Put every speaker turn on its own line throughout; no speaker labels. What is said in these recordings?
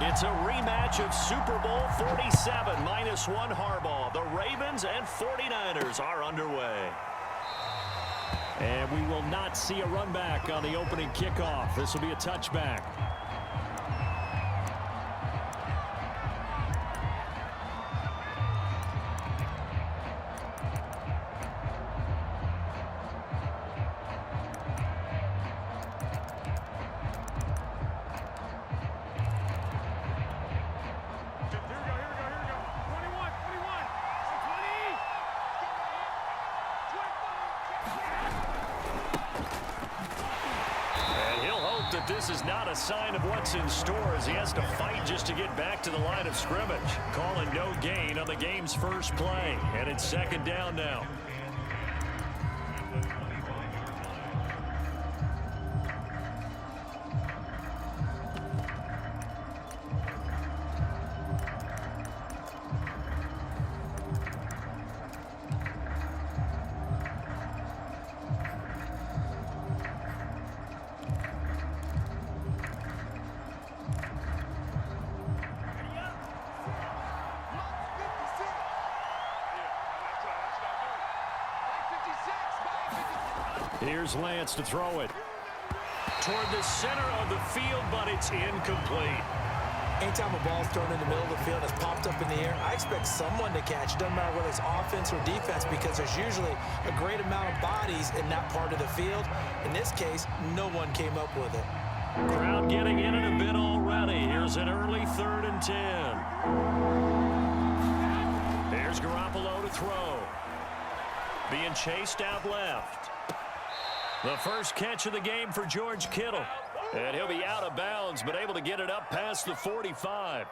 It's a rematch of Super Bowl 47, -1 Harbaugh. The Ravens and 49ers are underway.
And we will not see a run back on the opening kickoff. This will be a touchback.
This is not a sign of what's in store as he has to fight just to get back to the line of scrimmage. Calling no gain on the game's first play. And it's second down now.
Here's Lance to throw it.
Toward the center of the field, but it's incomplete.
Anytime a ball's thrown in the middle of the field, it's popped up in the air, I expect someone to catch. It doesn't matter whether it's offense or defense because there's usually a great amount of bodies in that part of the field. In this case, no one came up with it.
Crowd getting in a bit already. Here's an early 3rd and 10. There's Garoppolo to throw. Being chased out left. The first catch of the game for George Kittle. And he'll be out of bounds, but able to get it up past the 45.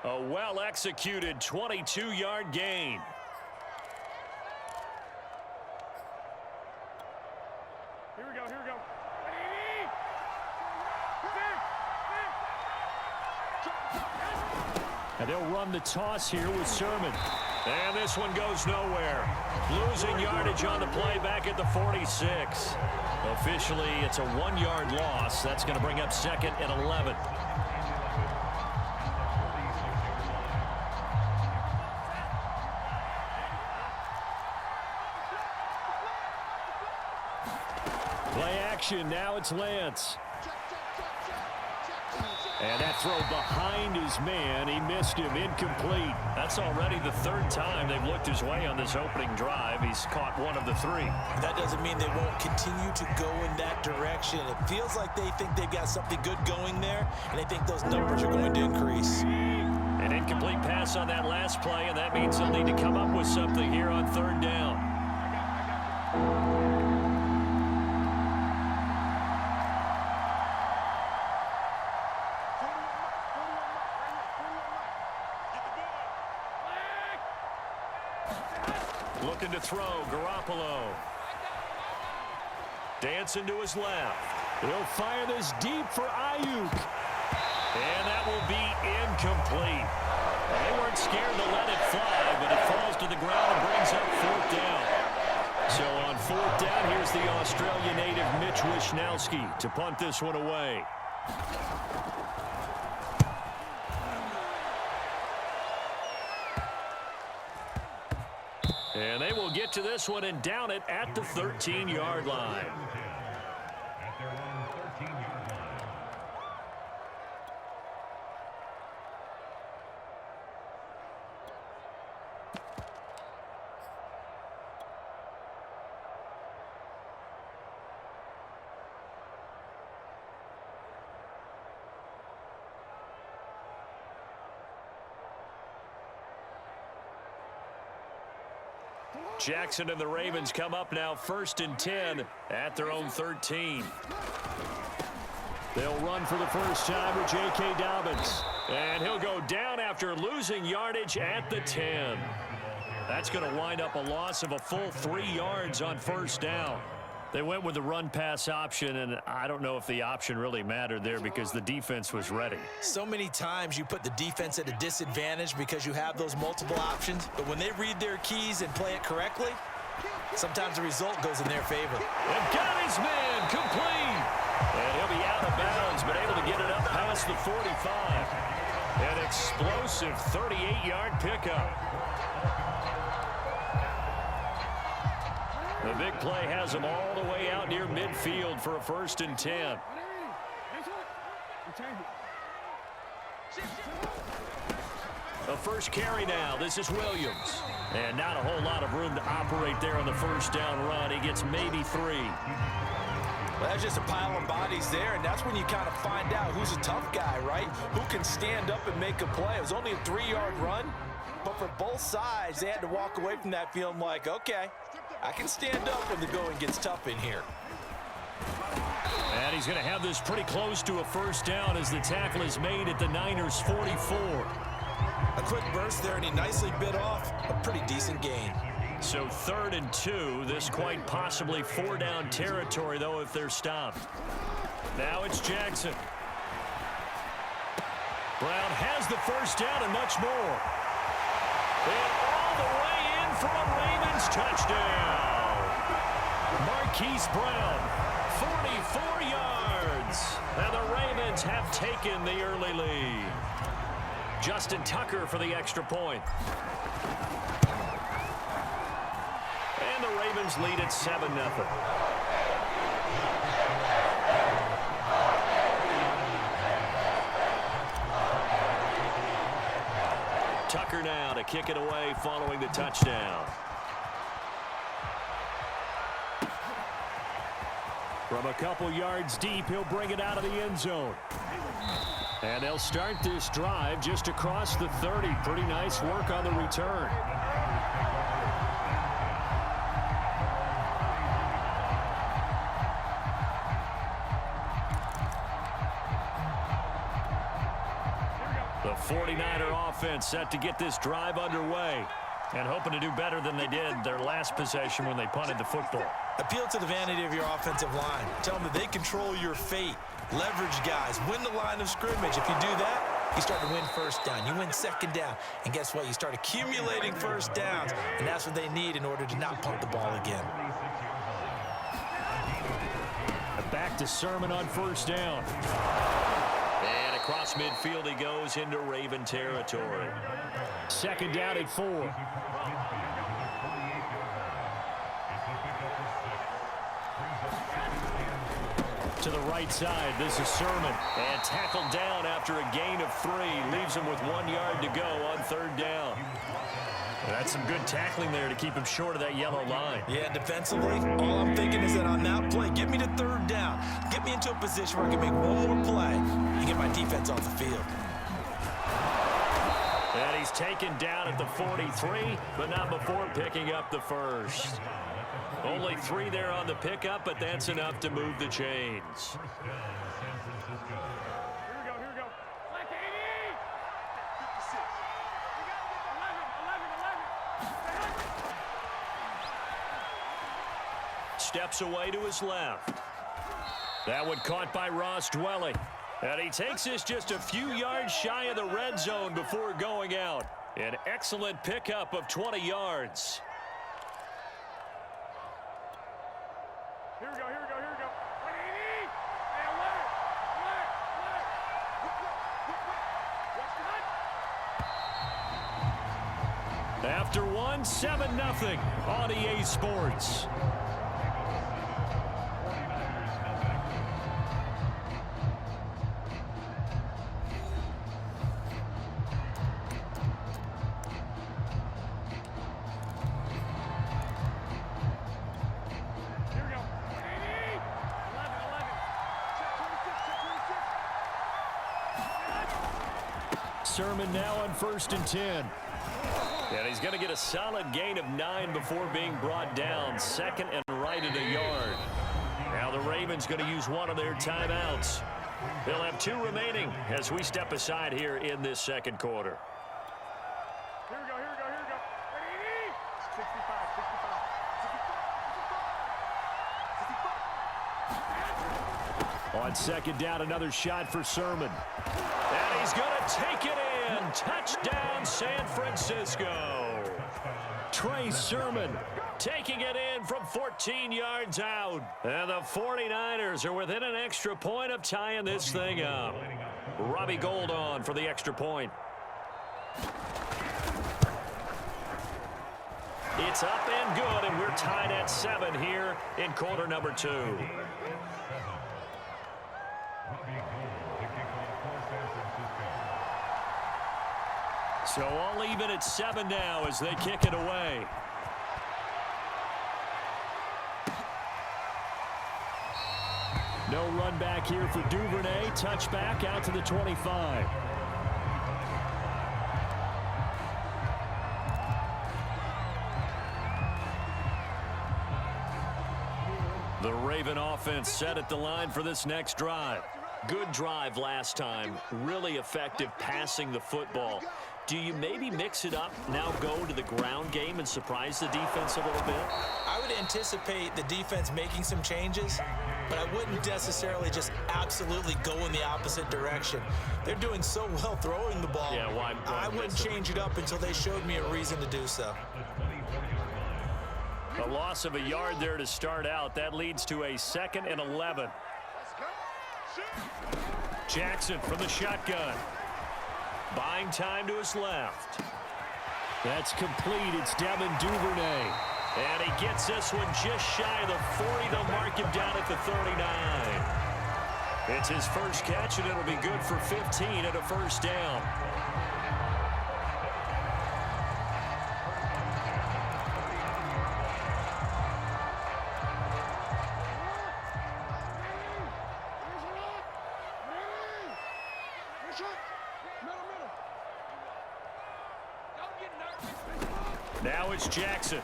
A well-executed 22-yard gain.
Here we go, here we go.
And they'll run the toss here with Sermon.
And this one goes nowhere. Losing yardage on the play back at the 46. Officially, it's a 1-yard loss. That's going to bring up 2nd and 11.
Play action. Now it's Lance. And that throw behind his man. He missed him. Incomplete.
That's already the 3rd time they've looked his way on this opening drive. He's caught one of the 3.
That doesn't mean they won't continue to go in that direction. It feels like they think they've got something good going there, and they think those numbers are going to increase.
An incomplete pass on that last play, and that means they'll need to come up with something here on 3rd down. Looking to throw, Garoppolo. Dancing to his left.
He'll fire this deep for Ayuk.
And that will be incomplete. They weren't scared to let it fly, but it falls to the ground and brings up 4th down. So on 4th down, here's the Australian native Mitch Wishnowsky to punt this one away. And they will get to this one and down it at the 13-yard line. Jackson and the Ravens come up now 1st and 10 at their own 13.
They'll run for the first time with J.K. Dobbins.
And he'll go down after losing yardage at the 10. That's going to wind up a loss of a full 3 yards on 1st down. They went with the run-pass option, and I don't know if the option really mattered there because the defense was ready.
So many times you put the defense at a disadvantage because you have those multiple options, but when they read their keys and play it correctly, sometimes the result goes in their favor.
And got his man complete. And he'll be out of bounds, but able to get it up past the 45. An explosive 38-yard pickup. The big play has them all the way out near midfield for a 1st and 10. A first carry now. This is Williams. And not a whole lot of room to operate there on the first down run. He gets maybe 3.
Well, that's just a pile of bodies there, and that's when you kind of find out who's a tough guy, right? Who can stand up and make a play. It was only a 3-yard run, but for both sides, they had to walk away from that feeling like, okay, I can stand up when the going gets tough in here.
And he's going to have this pretty close to a first down as the tackle is made at the Niners' 44.
A quick burst there, and he nicely bit off a pretty decent gain.
So 3rd and 2. This quite possibly 4-down territory, though, if they're stopped. Now it's Jackson. Brown has the first down and much more. And all the way in for a Ravens touchdown. Marquise Brown, 44 yards. And the Ravens have taken the early lead. Justin Tucker for the extra point. And the Ravens lead at 7-0. Tucker now to kick it away following the touchdown.
From a couple yards deep, he'll bring it out of the end zone. And they'll start this drive just across the 30. Pretty nice work on the return.
The 49er offense set to get this drive underway and hoping to do better than they did their last possession when they punted the football.
Appeal to the vanity of your offensive line. Tell them that they control your fate. Leverage guys. Win the line of scrimmage. If you do that, you start to win first down. You win 2nd down. And guess what? You start accumulating first downs. And that's what they need in order to not punt the ball again.
Back to Sermon on first down.
And across midfield he goes into Raven territory.
2nd down at 4. To the right side, this is Sermon.
And tackled down after a gain of 3. Leaves him with 1 yard to go on 3rd down. That's some good tackling there to keep him short of that yellow line.
Yeah, defensively, all I'm thinking is that on that play, get me to 3rd down. Get me into a position where I can make one more play and get my defense off the field.
And he's taken down at the 43, but not before picking up the first. Only 3 there on the pickup, but that's enough to move the chains. Steps away to his left. That one caught by Ross Dwelling. And he takes this just a few yards shy of the red zone before going out. An excellent pickup of 20 yards.
Here we go, here we go, here we go.
After one, 7-0 on EA Sports. Sermon now on 1st and 10.
And he's going to get a solid gain of 9 before being brought down. 2nd and right at a yard. Now the Ravens going to use one of their timeouts. They'll have 2 remaining as we step aside here in this 2nd quarter.
Here we go, here we go, here we go. 65, 65.
On 2nd down, another shot for Sermon.
And he's going to take it in. Touchdown, San Francisco.
Trey Sermon
taking it in from 14 yards out. And the 49ers are within an extra point of tying this thing up. Robbie Gould on for the extra point. It's up and good, and we're tied at 7 here in quarter number 2. So all even at 7 now as they kick it away.
No run back here for Duvernay. Touchback out to the 25.
The Raven offense set at the line for this next drive. Good drive last time. Really effective passing the football. Do you maybe mix it up, now go to the ground game and surprise the defense a little bit?
I would anticipate the defense making some changes, but I wouldn't necessarily just absolutely go in the opposite direction. They're doing so well throwing the ball.
Yeah, why
I wouldn't change it up until they showed me a reason to do so.
A loss of a yard there to start out. That leads to a 2nd and 11. Jackson from the shotgun. Buying time to his left.
That's complete. It's Devin Duvernay.
And he gets this one just shy of the 40. They'll mark him down at the 39. It's his first catch, and it'll be good for 15 and a first down. Now it's Jackson.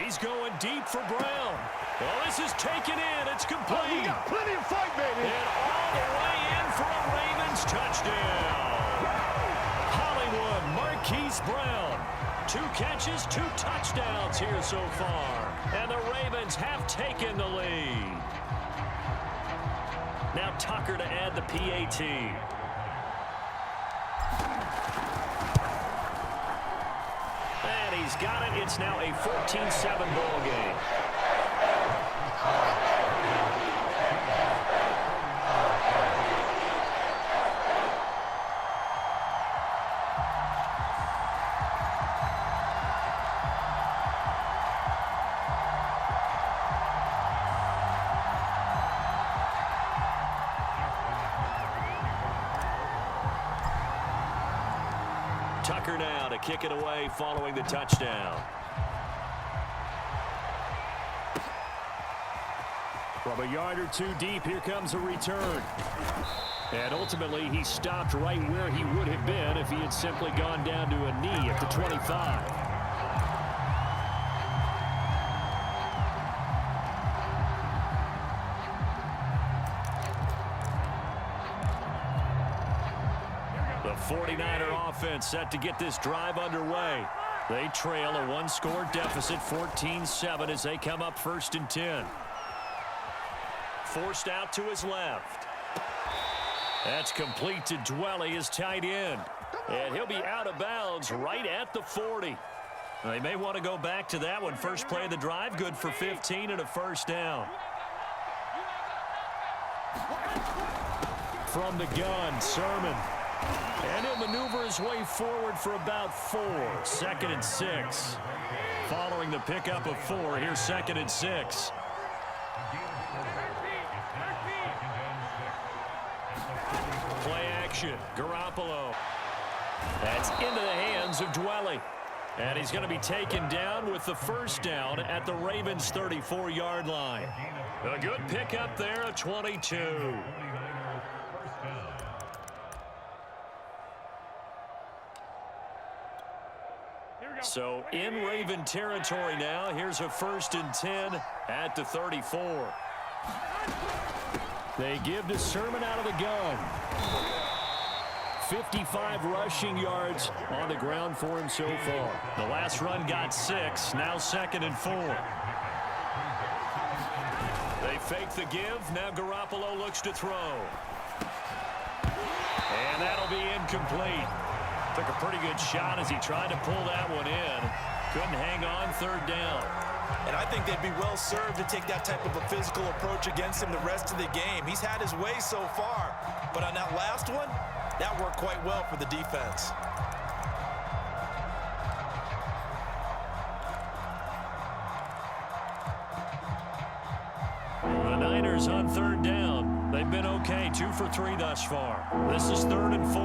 He's going deep for Brown. Well, this is taken in. It's complete.
Oh, we got plenty of fight, baby.
And all the way in for a Ravens touchdown. Hollywood Marquise Brown. 2 catches, 2 touchdowns here so far. And the Ravens have taken the lead. Now Tucker to add the PAT. And he's got it. It's now a 14-7 ball game. Tucker now to kick it away following the touchdown.
From a yard or 2 deep, here comes a return. And ultimately, he stopped right where he would have been if he had simply gone down to a knee at the 25.
The 49er offense set to get this drive underway. They trail a 1-score deficit, 14-7, as they come up 1st and 10. Forced out to his left. That's complete to Dwelly, his tight end. And he'll be out of bounds right at the 40. They may want to go back to that one. First play of the drive, good for 15 and a first down.
From the gun, Sermon.
And he'll maneuver his way forward for about 4. 2nd and 6. Following the pickup of 4, here's 2nd and 6. Play action, Garoppolo. That's into the hands of Dwelly. And he's going to be taken down with the first down at the Ravens' 34-yard line. A good pickup there, a 22. So in Raven territory now. Here's a 1st and 10 at the 34.
They give to Sermon out of the gun. 55 rushing yards on the ground for him so far.
The last run got 6. Now 2nd and 4. They fake the give. Now Garoppolo looks to throw. And that'll be incomplete. Took a pretty good shot as he tried to pull that one in. Couldn't hang on, 3rd down.
And I think they'd be well served to take that type of a physical approach against him the rest of the game. He's had his way so far, but on that last one, That worked quite well for the defense.
The Niners on third down. They've been okay, 2 for 3 thus far. This is 3rd and 4.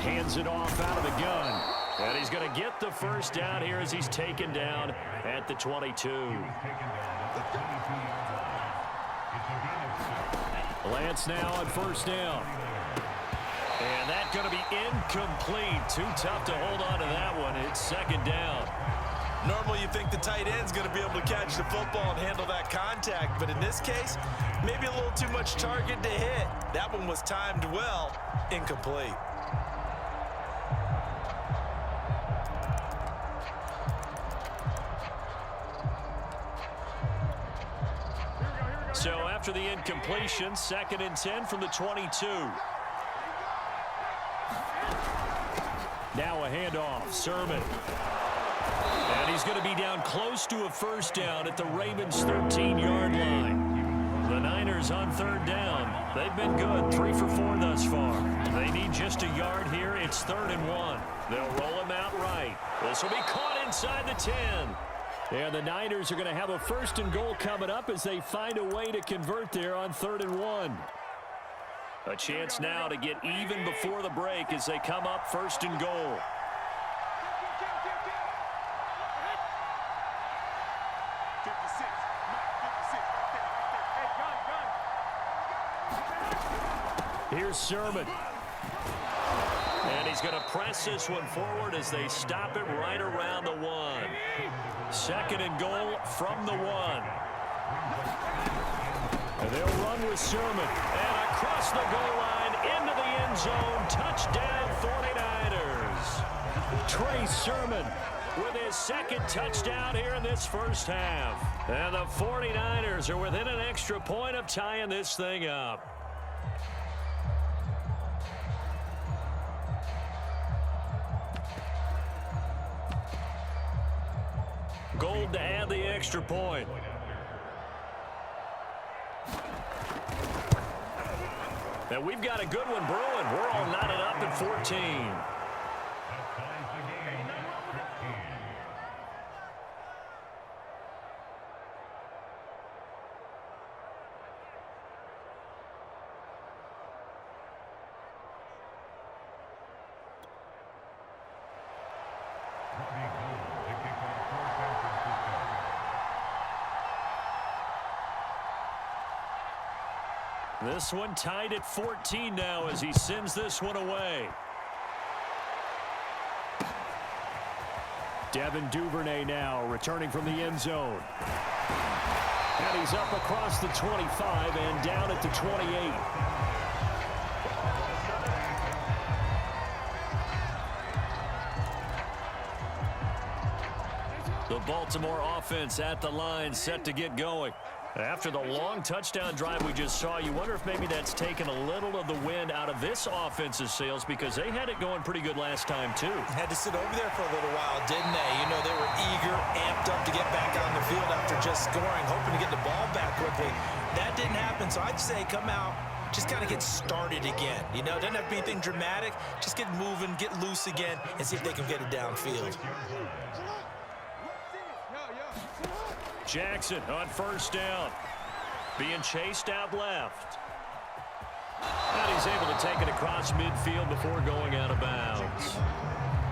Hands it off out of the gun.
And he's going to get the first down here as he's taken down at the 22.
Lance now on first down.
And that's going to be incomplete. Too tough to hold on to that one. It's 2nd down.
Normally you think the tight end's going to be able to catch the football and handle that contact, but in this case, maybe a little too much target to hit. That one was timed well, incomplete.
So after the incompletion, 2nd and 10 from the 22.
Now a handoff. Sermon.
And he's going to be down close to a first down at the Ravens' 13-yard line. The Niners on 3rd down. They've been good, 3 for 4 thus far. They need just a yard here. It's 3rd and 1. They'll roll him out right. This will be caught inside the 10.
And the Niners are going to have a 1st and goal coming up as they find a way to convert there on 3rd and 1.
A chance now to get even before the break as they come up 1st and goal.
Here's Sermon.
And he's going to press this one forward as they stop it right around the 1. 2nd and goal from the 1.
And they'll run with Sermon.
And across the goal line into the end zone. Touchdown 49ers.
Trey Sermon
with his 2nd touchdown here in this first half. And the 49ers are within an extra point of tying this thing up. Gold to add the extra point. And we've got a good one brewing. We're all knotted up at 14. This one tied at 14 now as he sends this one away.
Devin Duvernay now returning from the end zone. And he's up across the 25 and down at the 28.
The Baltimore offense at the line set to get going. After the long touchdown drive we just saw, you wonder if maybe that's taken a little of the wind out of this offense's sails because they had it going pretty good last time, too.
Had to sit over there for a little while, didn't they? You know, they were eager, amped up to get back on the field after just scoring, hoping to get the ball back quickly. That didn't happen, so I'd say come out, just kind of get started again. You know, doesn't have to be anything dramatic. Just get moving, get loose again, and see if they can get it downfield.
Jackson on first down. Being chased out left. And he's able to take it across midfield before going out of bounds.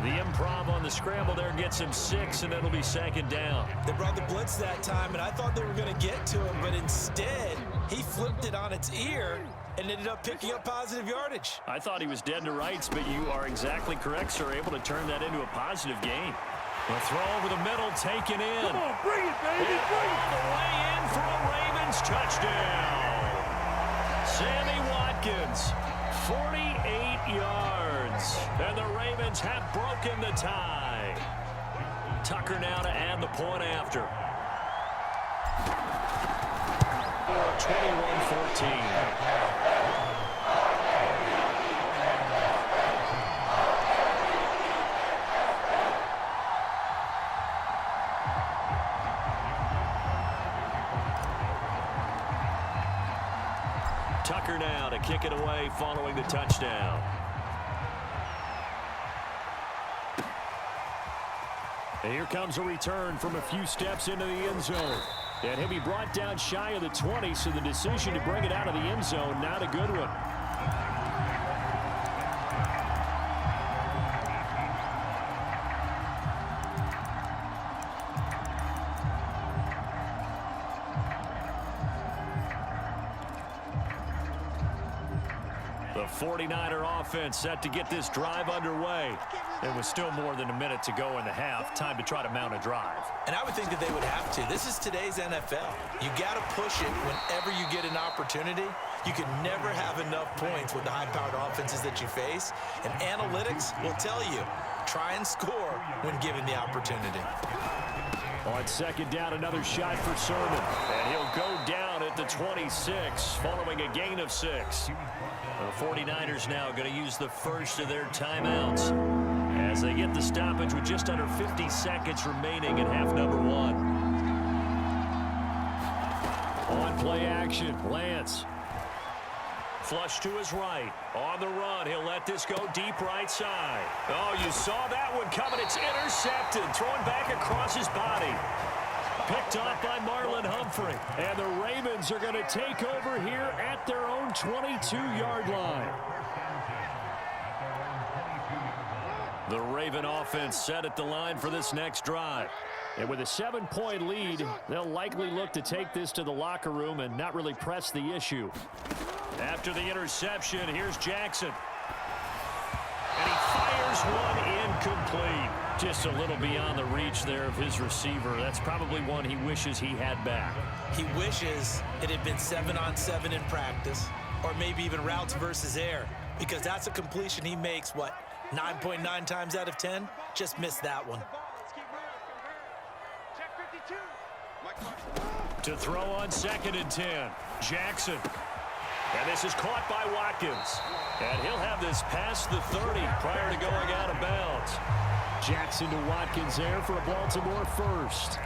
The improv on the scramble there gets him 6, and it'll be 2nd down.
They brought the blitz that time, and I thought they were going to get to him, but instead, he flipped it on its ear and ended up picking up positive yardage.
I thought he was dead to rights, but you are exactly correct, sir, able to turn that into a positive gain. The throw over the middle, taken in.
Come on, bring it, baby, bring it.
All the way in for a Ravens touchdown. Sammy Watkins, 48 yards. And the Ravens have broken the tie. Tucker now to add the point after. 21-14. Tucker now to kick it away following the touchdown.
And here comes a return from a few steps into the end zone. And he'll be brought down shy of the 20, so the decision to bring it out of the end zone, not a good one.
The 49er offense set to get this drive underway.
There was still more than a minute to go in the half. Time to try to mount a drive.
And I would think that they would have to. This is today's NFL. You got to push it whenever you get an opportunity. You can never have enough points with the high-powered offenses that you face. And analytics will tell you, try and score when given the opportunity.
On second down, another shot for Sermon.
And he'll go down at the 26 following a gain of 6. The 49ers now going to use the first of their timeouts as they get the stoppage with just under 50 seconds remaining in half number 1.
On play action, Lance.
Flush to his right. On the run, he'll let this go deep right side. Oh, you saw that one coming. It's intercepted. Thrown back across his body. Picked off by Marlon Humphrey.
And the Ravens are going to take over here at their own 22-yard line.
The Raven offense set at the line for this next drive.
And with a 7-point lead, they'll likely look to take this to the locker room and not really press the issue.
After the interception, here's Jackson. And he fires one incomplete. Just a little beyond the reach there of his receiver. That's probably one he wishes he had back.
He wishes it had been 7-on-7 in practice, or maybe even routes versus air, because that's a completion he makes, 9.9 times out of 10? Just missed that one.
To throw on 2nd and 10. Jackson. And this is caught by Watkins. And he'll have this past the 30 prior to going out of bounds.
Jackson to Watkins there for a Baltimore first.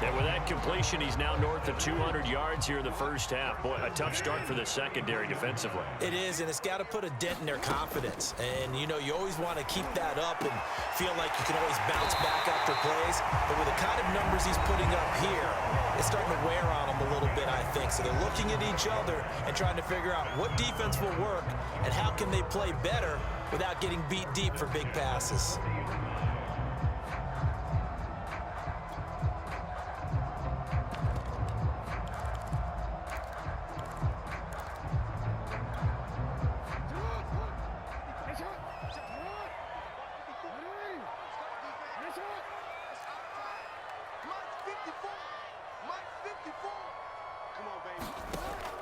And with that completion, he's now north of 200 yards here in the first half. Boy, a tough start for the secondary defensively.
It is, and it's got to put a dent in their confidence. And, you always want to keep that up and feel like you can always bounce back after plays. But with the kind of numbers he's putting up here, it's starting to wear on them a little bit, I think. So they're looking at each other and trying to figure out what defense will work and how can they play better without getting beat deep for big passes.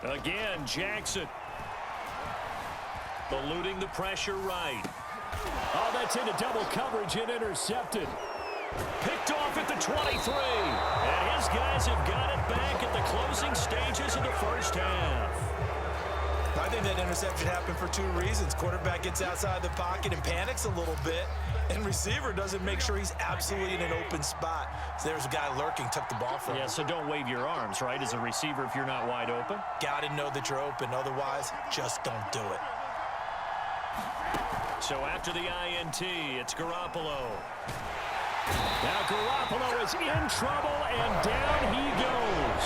Again, Jackson. Eluding the pressure right.
Oh, that's into double coverage and intercepted.
Picked off at the 23. And his guys have got it back at the closing stages of the first half.
I think that interception happened for 2 reasons. Quarterback gets outside the pocket and panics a little bit, and receiver doesn't make sure he's absolutely in an open spot. So there's a guy lurking, took the ball from him.
Yeah, so don't wave your arms, right, as a receiver if you're not wide open.
Got to know that you're open. Otherwise, just don't do it.
So after the INT, it's Garoppolo.
Now Garoppolo is in trouble, and down he goes.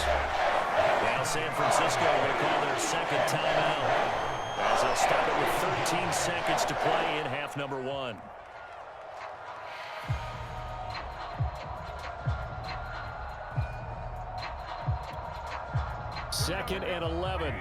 Now San Francisco will call their second timeout as they'll start it with 13 seconds to play in half number 1.
Second and 11.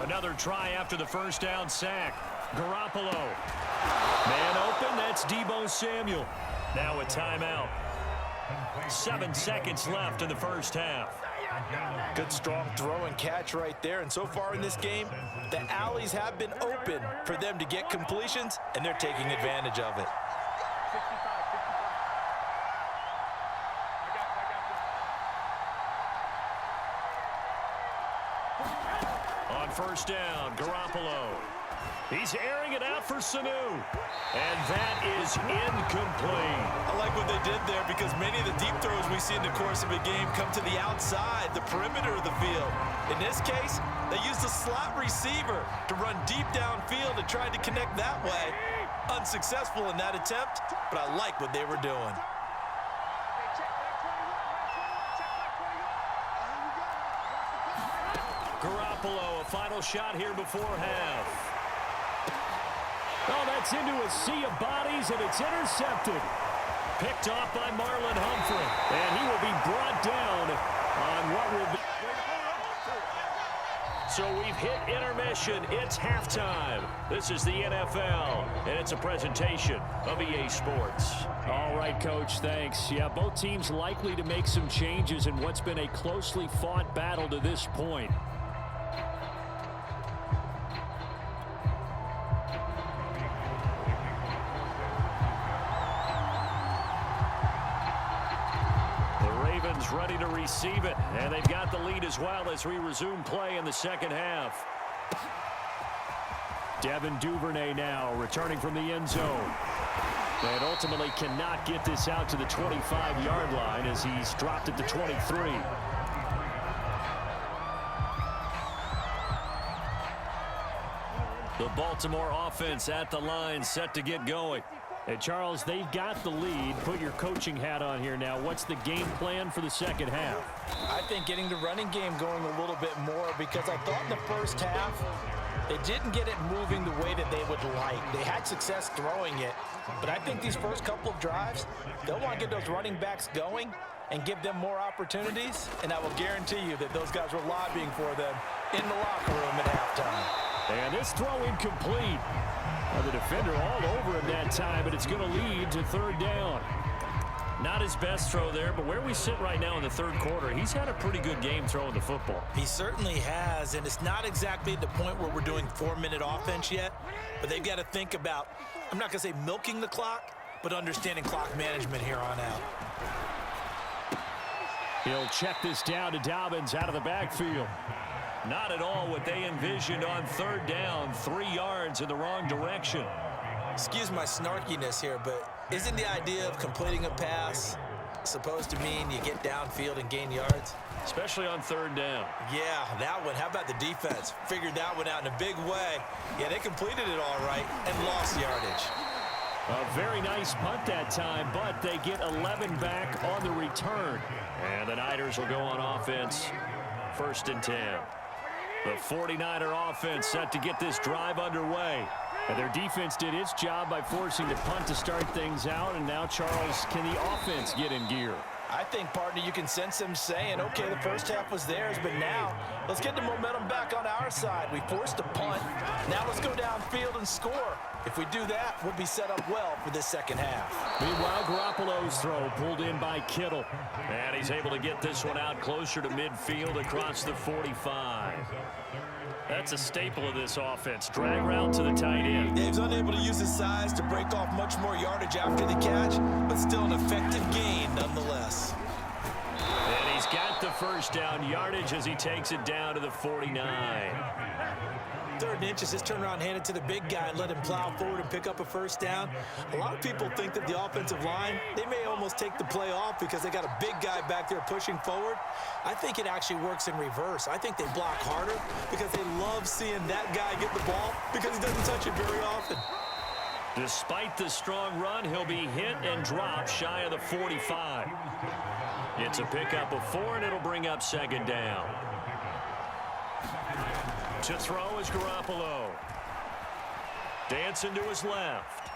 Another try after the first down sack. Garoppolo. Man open, that's Deebo Samuel. Now a timeout. 7 seconds left in the first half.
Good strong throw and catch right there. And so far in this game, the alleys have been open for them to get completions, and they're taking advantage of it.
first down. Garoppolo. He's airing it out for Sanu. And that is incomplete.
I like what they did there because many of the deep throws we see in the course of a game come to the outside, the perimeter of the field. In this case, they used a slot receiver to run deep downfield and tried to connect that way. Unsuccessful in that attempt, but I like what they were doing.
Garoppolo, a final shot here before half.
Oh, that's into a sea of bodies, and it's intercepted.
Picked off by Marlon Humphrey.
And he will be brought down on what will be...
So we've hit intermission. It's halftime. This is the NFL, and it's a presentation of EA Sports.
All right, Coach, thanks. Yeah, both teams likely to make some changes in what's been a closely fought battle to this point.
Ready to receive it, and they've got the lead as well as we resume play in the second half.
Devin Duvernay now returning from the end zone. And ultimately cannot get this out to the 25-yard line as he's dropped at the 23.
The Baltimore offense at the line, set to get going.
And Charles, they've got the lead. Put your coaching hat on here now. What's the game plan for the second half?
I think getting the running game going a little bit more because I thought in the first half they didn't get it moving the way that they would like. They had success throwing it, but I think these first couple of drives, they'll want to get those running backs going and give them more opportunities, and I will guarantee you that those guys were lobbying for them in the locker room at halftime.
And this throw incomplete. The defender all over him that time, but it's going to lead to third down.
Not his best throw there, but where we sit right now in the third quarter, he's had a pretty good game throwing the football.
He certainly has, and it's not exactly at the point where we're doing 4-minute offense yet, but they've got to think about, I'm not going to say milking the clock, but understanding clock management here on out.
He'll check this down to Dobbins out of the backfield.
Not at all what they envisioned on third down, 3 yards in the wrong direction.
Excuse my snarkiness here, but isn't the idea of completing a pass supposed to mean you get downfield and gain yards?
Especially on third down.
Yeah, that one. How about the defense? Figured that one out in a big way. Yeah, they completed it all right and lost yardage.
A very nice punt that time, but they get 11 back on the return.
And the Niners will go on offense, 1st and 10. The 49er offense set to get this drive underway.
And their defense did its job by forcing the punt to start things out. And now, Charles, can the offense get in gear?
I think, partner, you can sense them saying, okay, the first half was theirs, but now let's get the momentum back on our side. We forced a punt. Now let's go downfield and score. If we do that, we'll be set up well for this second half.
Meanwhile, Garoppolo's throw pulled in by Kittle.
And he's able to get this one out closer to midfield across the 45. That's a staple of this offense. Drag route to the tight end.
Yeah, he was unable to use his size to break off much more yardage after the catch, but still an effective gain nonetheless.
And he's got the first down yardage as he takes it down to the 49.
3rd and inches, just turn around, hand it to the big guy and let him plow forward and pick up a first down. A lot of people think that the offensive line, they may almost take the play off because they got a big guy back there pushing forward. I think it actually works in reverse. I think they block harder because they love seeing that guy get the ball because he doesn't touch it very often.
Despite the strong run, he'll be hit and dropped shy of the 45. It's a pickup of 4, and it'll bring up 2nd down. To throw is Garoppolo. Dancing to his left.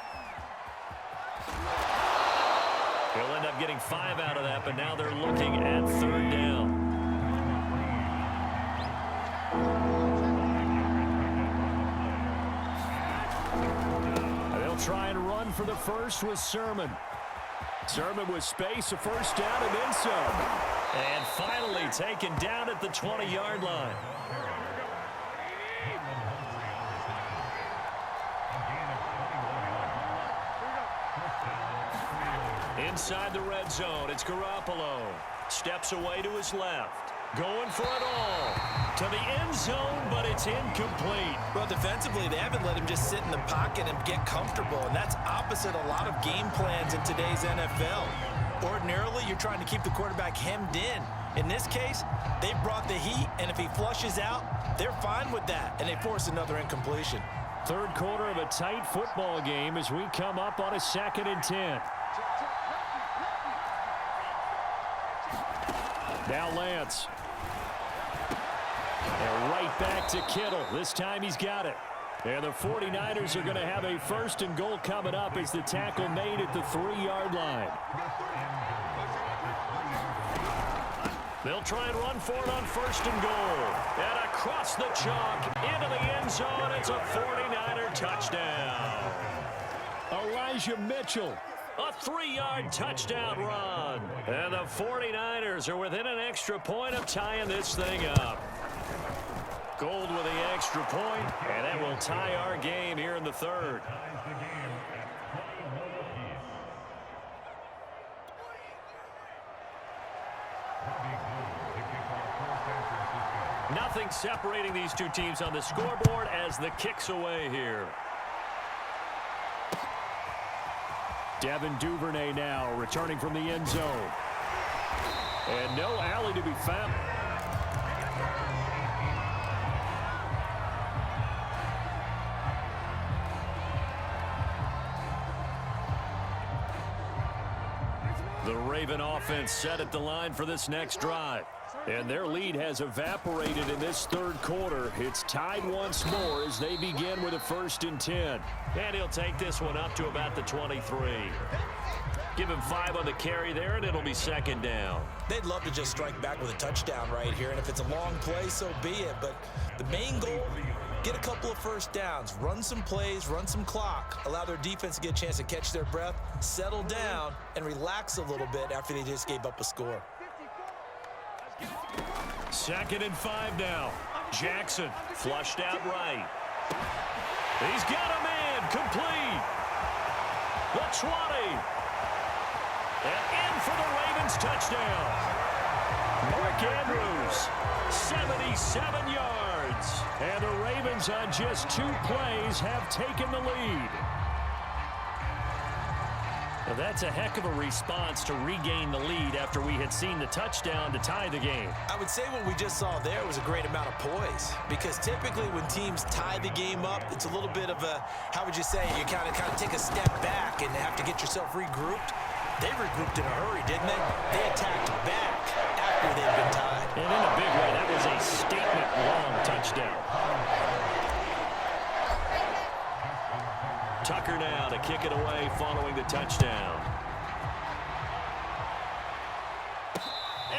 He'll end up getting 5 out of that, but now they're looking at 3rd down.
They'll try and run for the first with Sermon. Sermon with space, a first down, and then some.
And finally taken down at the 20-yard line. Inside the red zone, it's Garoppolo. Steps away to his left. Going for it all. To the end zone, but it's incomplete.
Well, defensively, they haven't let him just sit in the pocket and get comfortable, and that's opposite a lot of game plans in today's NFL. Ordinarily, you're trying to keep the quarterback hemmed in. In this case, they brought the heat, and if he flushes out, they're fine with that, and they force another incompletion.
Third quarter of a tight football game as we come up on a 2nd and 10. Now Lance. And right back to Kittle. This time he's got it. And the 49ers are going to have a 1st and goal coming up as the tackle made at the 3-yard line.
They'll try and run for it on 1st and goal. And across the chalk into the end zone. It's a 49er touchdown.
Elijah Mitchell.
A 3-yard touchdown run. And the 49ers are within an extra point of tying this thing up. Gold with the extra point, and that will tie our game here in the 3rd. Nothing separating these two teams on the scoreboard as the kick's away here.
Devin Duvernay now returning from the end zone. And no alley to be found.
The Raven offense set at the line for this next drive.
And their lead has evaporated in this 3rd quarter. It's tied once more as they begin with a 1st and 10.
And he'll take this one up to about the 23. Give him 5 on the carry there, and it'll be 2nd down.
They'd love to just strike back with a touchdown right here, and if it's a long play, so be it. But the main goal, get a couple of 1st downs, run some plays, run some clock, allow their defense to get a chance to catch their breath, settle down, and relax a little bit after they just gave up a score.
2nd and 5 now. Jackson flushed out right. He's got a man complete. The 20. And in for the Ravens touchdown. Mark Andrews, 77 yards.
And the Ravens on just 2 plays have taken the lead.
Now that's a heck of a response to regain the lead after we had seen the touchdown to tie the game.
I would say what we just saw there was a great amount of poise, because typically when teams tie the game up, it's a little bit of a, how would you say, you kind of take a step back and have to get yourself regrouped. They regrouped in a hurry, didn't they? They attacked back after they'd been tied.
And in a big way, that was a statement-long touchdown. Tucker now to kick it away following the touchdown.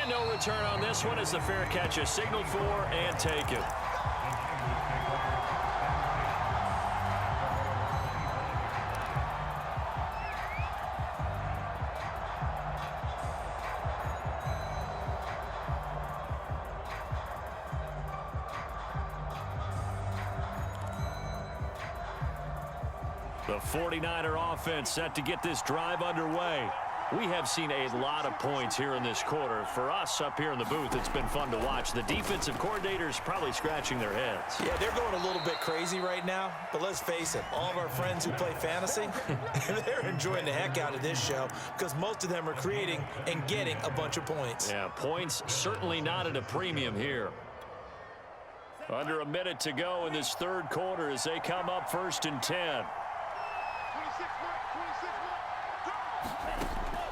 And no return on this one as the fair catch is signaled for and taken. The 49er offense set to get this drive underway. We have seen a lot of points here in this quarter. For us up here in the booth, it's been fun to watch. The defensive coordinators probably scratching their heads.
Yeah, they're going a little bit crazy right now, but let's face it, all of our friends who play fantasy, they're enjoying the heck out of this show because most of them are creating and getting a bunch of points.
Yeah, points certainly not at a premium here. Under a minute to go in this 3rd quarter as they come up 1st and 10.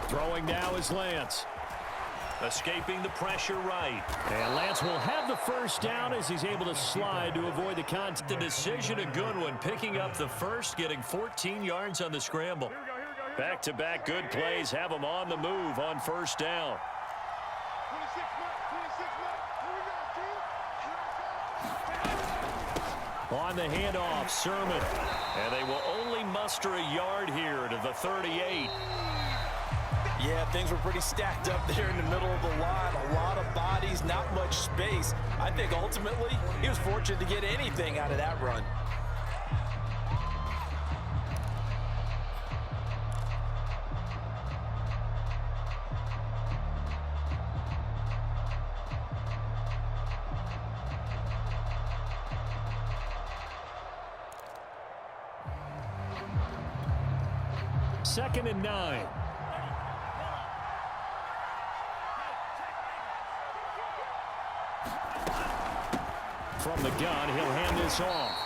Throwing now is Lance.
Escaping the pressure right.
And Lance will have the 1st down as he's able to slide to avoid the contact.
The decision a good one, picking up the 1st, getting 14 yards on the scramble. Back-to-back good plays have them on the move on 1st down.
On the handoff, Sermon.
And they will only muster a yard here to the 38.
Yeah, things were pretty stacked up there in the middle of the line. A lot of bodies, not much space. I think ultimately he was fortunate to get anything out of that run.
2nd and 9. From the gun, he'll hand this off.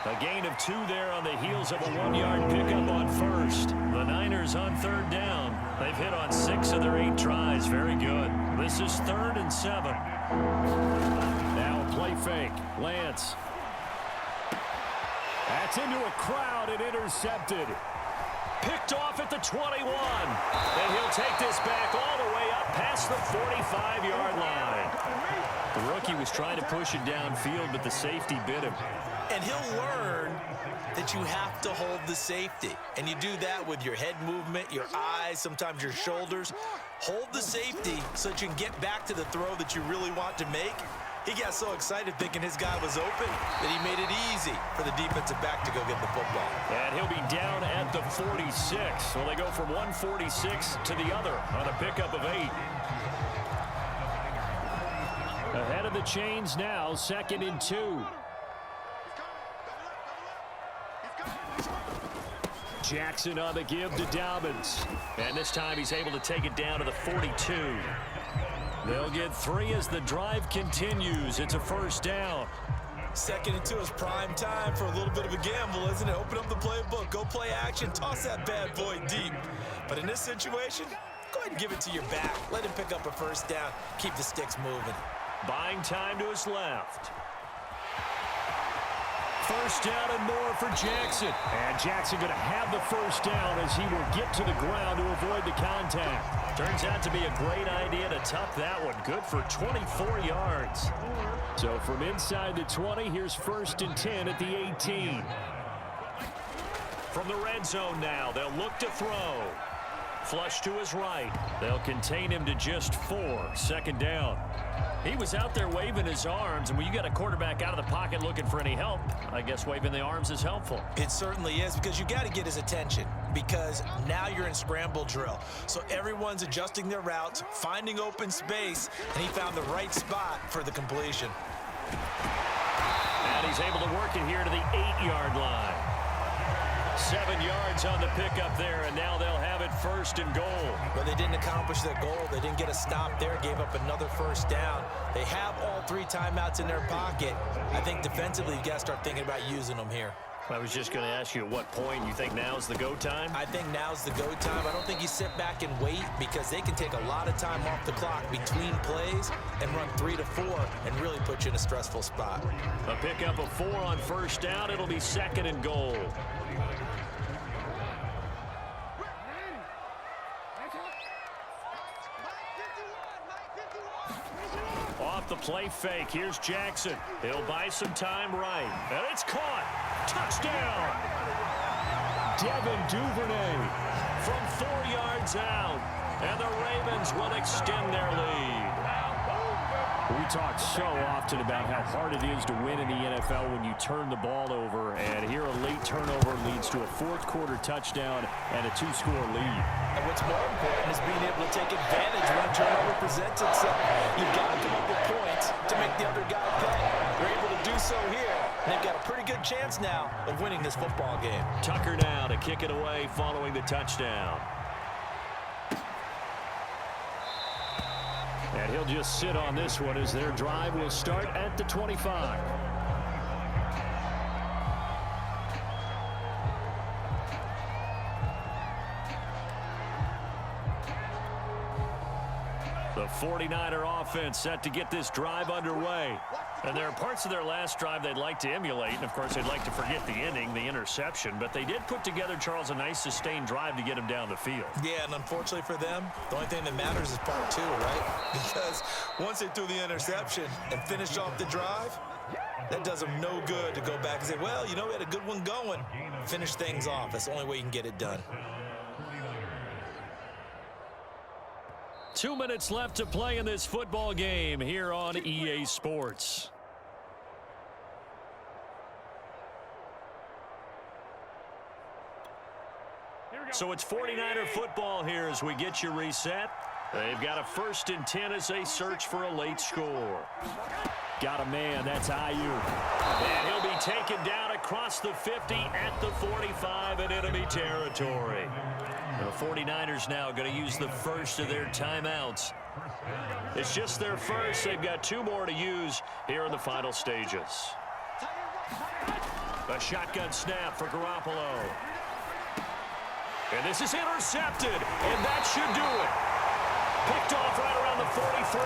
A gain of 2 there on the heels of a 1-yard pickup on first. The Niners on 3rd down. They've hit on 6 of their 8 tries. Very good. This is 3rd and 7. Now a play fake. Lance. That's into a crowd and intercepted. Picked off at the 21. And he'll take this back all the way up past the 45-yard line. The rookie was trying to push it downfield, but the safety bit him.
And he'll learn that you have to hold the safety. And you do that with your head movement, your eyes, sometimes your shoulders. Hold the safety so that you can get back to the throw that you really want to make. He got so excited thinking his guy was open that he made it easy for the defensive back to go get the football.
And he'll be down at the 46. So they go from 146 to the other on a pickup of 8. Ahead of the chains now, 2nd and 2. Jackson on the give to Dobbins. And this time he's able to take it down to the 42. They'll get 3 as the drive continues. It's a 1st down.
2nd and 2 is prime time for a little bit of a gamble, isn't it? Open up the playbook, go play action, toss that bad boy deep. But in this situation, go ahead and give it to your back. Let him pick up a 1st down. Keep the sticks moving.
Buying time to his left. 1st down and more for Jackson. And Jackson going to have the 1st down as he will get to the ground to avoid the contact.
Turns out to be a great idea to tuck that one. Good for 24 yards.
So from inside the 20, here's 1st and 10 at the 18.
From the red zone now, they'll look to throw. Flush to his right. They'll contain him to just 4. 2nd down. He was out there waving his arms, and when you got a quarterback out of the pocket looking for any help, I guess waving the arms is helpful.
It certainly is, because you got to get his attention, because now you're in scramble drill. So everyone's adjusting their routes, finding open space, and he found the right spot for the completion.
And he's able to work it here to the 8-yard line. 7 yards on the pickup there, and now they'll have it 1st and goal.
But they didn't accomplish their goal. They didn't get a stop there, gave up another 1st down. They have all 3 timeouts in their pocket. I think defensively you got to start thinking about using them here.
I was just going to ask you at what point you think now's the go time?
I think now's the go time. I don't think you sit back and wait, because they can take a lot of time off the clock between plays and run 3 to 4 and really put you in a stressful spot.
A pickup of 4 on 1st down. It'll be 2nd and goal. Off the play fake, here's Jackson. He'll buy some time right. And it's caught. Touchdown!
Devin Duvernay
From 4 yards out. And the Ravens will extend their lead.
We talk so often about how hard it is to win in the NFL when you turn the ball over, and here a late turnover leads to a 4th quarter touchdown and a 2-score lead.
And what's more important is being able to take advantage when a turnover presents itself. You've got to come up with points to make the other guy pay. They're able to do so here, and they've got a pretty good chance now of winning this football game.
Tucker now to kick it away following the touchdown.
And he'll just sit on this one as their drive will start at the 25.
The 49er offense set to get this drive underway. And there are parts of their last drive they'd like to emulate. And, of course, they'd like to forget the ending, the interception. But they did put together, Charles, a nice sustained drive to get him down the field.
Yeah, and unfortunately for them, the only thing that matters is part 2, right? Because once they threw the interception and finished off the drive, that does them no good to go back and say, well, you know, we had a good one going. Finish things off. That's the only way you can get it done.
2 minutes left to play in this football game here on EA Sports. So it's 49er football here as we get you reset. They've got a 1st and 10 as they search for a late score.
Got a man. That's Ayuk.
And he'll be taken down across the 50 at the 45 in enemy territory. And the 49ers now going to use the first of their timeouts. It's just their first. They've got 2 more to use here in the final stages. A shotgun snap for Garoppolo. And this is intercepted, and that should do it. Picked off right around the 43.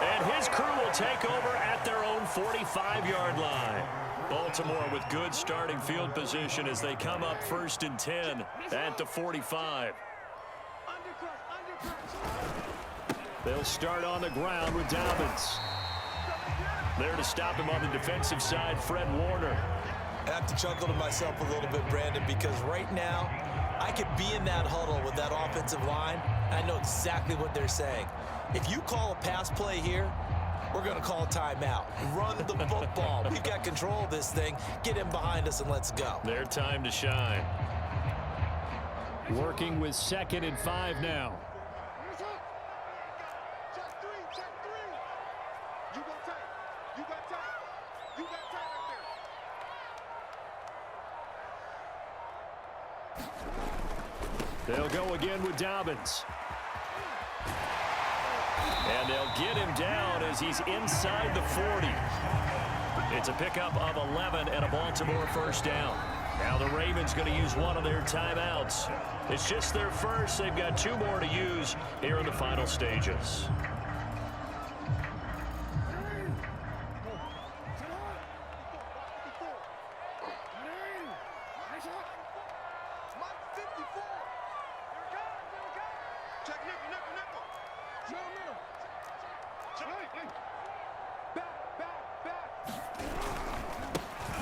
And his crew will take over at their own 45-yard line. Baltimore with good starting field position as they come up 1st and 10 at the 45.
They'll start on the ground with Dobbins.
There to stop him on the defensive side, Fred Warner.
I have to chuckle to myself a little bit, Brandon, because right now I could be in that huddle with that offensive line, and I know exactly what they're saying. If you call a pass play here, we're going to call a timeout. Run the football. We've got control of this thing. Get him behind us and let's go.
Their time to shine.
Working with 2nd and 5 now. They'll go again with Dobbins.
And they'll get him down as he's inside the 40. It's a pickup of 11 and a Baltimore 1st down. Now the Ravens going to use one of their timeouts. It's just their first. They've got 2 more to use here in the final stages.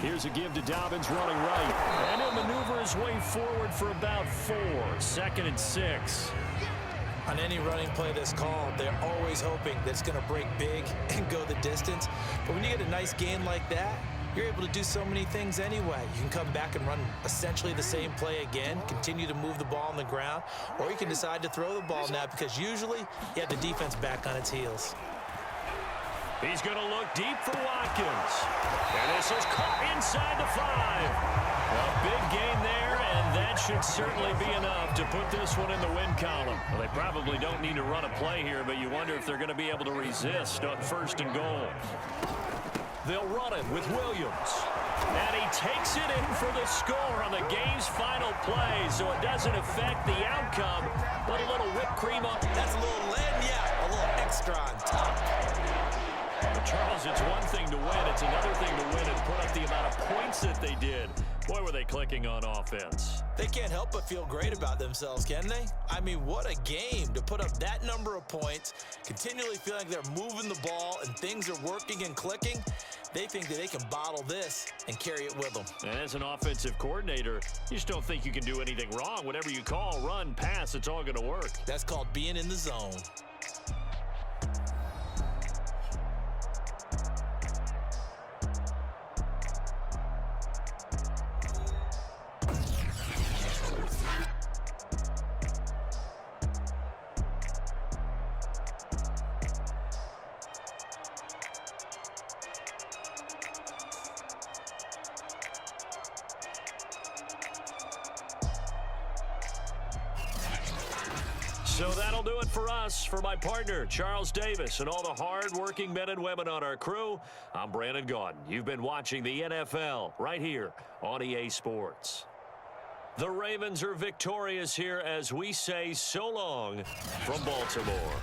Here's a give to Dobbins running right.
And he'll maneuver his way forward for about 4. 2nd and 6.
On any running play that's called, they're always hoping that it's going to break big and go the distance. But when you get a nice gain like that, you're able to do so many things anyway. You can come back and run essentially the same play again, continue to move the ball on the ground, or you can decide to throw the ball now because usually you have the defense back on its heels.
He's going to look deep for Watkins. And this is caught inside the 5. A big gain there, and that should certainly be enough to put this one in the win column. Well, they probably don't need to run a play here, but you wonder if they're going to be able to resist on 1st and goal. They'll run it with Williams. And he takes it in for the score on the game's final play, so it doesn't affect the outcome, but a little whipped cream on.
That's a little a little extra on top.
Charles, it's one thing to win. It's another thing to win and put up the amount of points that they did. Boy, were they clicking on offense.
They can't help but feel great about themselves, can they? I mean, what a game to put up that number of points, continually feeling like they're moving the ball and things are working and clicking. They think that they can bottle this and carry it with them.
And as an offensive coordinator, you just don't think you can do anything wrong. Whatever you call, run, pass, it's all going to work.
That's called being in the zone.
So that'll do it for us. For my partner, Charles Davis, and all the hard-working men and women on our crew, I'm Brandon Gaudin. You've been watching the NFL right here on EA Sports. The Ravens are victorious here as we say so long from Baltimore.